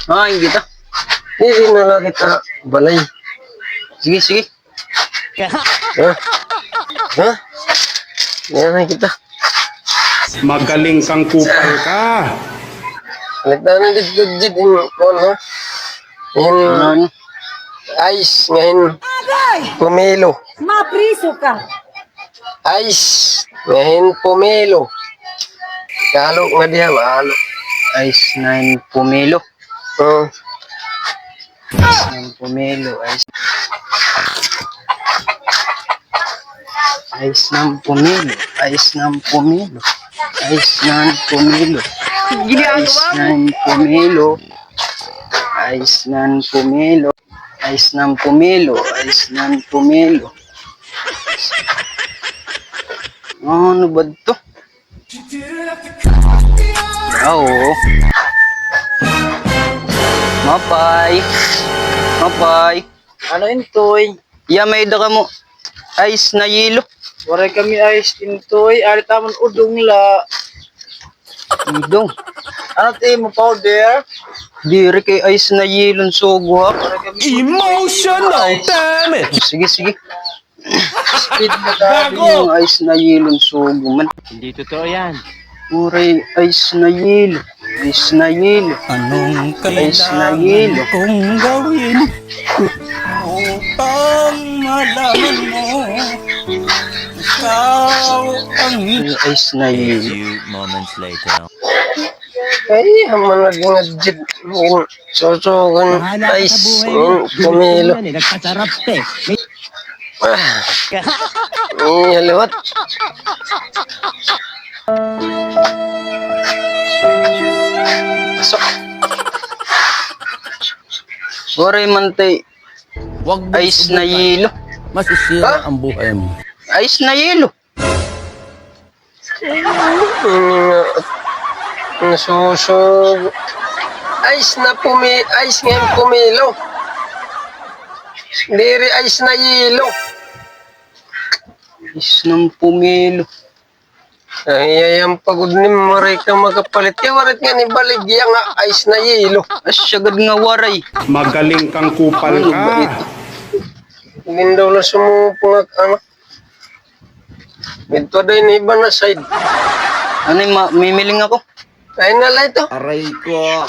Ay, kita. Hindi na lang kita balay. Sige, sige. Ha? Ha? Yan na kita. Magaling kang kupal ka. Nagtaan na digit yung ha? Yan, Ano? ice ngayon. Pomelo. Mapriso ka. Ice ngayon pomelo. Kalo nga diha, mahalo. Ice 9 pomelo. Oh. Ice 9 pomelo. Ice 9 pomelo. Ice 9 pomelo. Ice 9 pomelo. Ice 9 pomelo. Ice 9 pomelo. Ice 9 pomelo. Ice 9 pomelo. Ano ba ito? Oo. Mapay. Mapay. Ano yun, toy? Ya may da ka mo. Ice na yelo. Waray kami ice in toy. Ari tamon udong la. Idong. Ano tayo mo powder? Diri kay ice na yelo sugo ha. Emotional damage. Sige, sige. Speed na Sabi yung ice na yelo sugo man. Hindi totoo yan. Uray, ice na yelo. Ice na yelo. Anong Ice na kailangan yelo. kong gawin upang malaman mo ikaw ang Ice na yelo. Few moments later. Ay, haman naging adjit. Sosogan ice ngayon pomelo. Nagkasarap eh. Ah. Halawat. Pasok. Uray man tay. Wag mo Ice na yelo. masisira ang buhay mo. Ice na yelo. Nasusog. Ice na ice ngayon pomelo. Diri ice na yelo. Ice ng pomelo. Ay, ang pagod ni Maray kang magapalit. Kaya warit nga ni Baligya nga ice na yelo. Asyagad nga waray. Magaling kang kupal Ano ba ka. ito? Hindi daw na sumupong at ano. Ito din iba na side. Ano yung mimiling ako? Ay nala ito. Aray ko.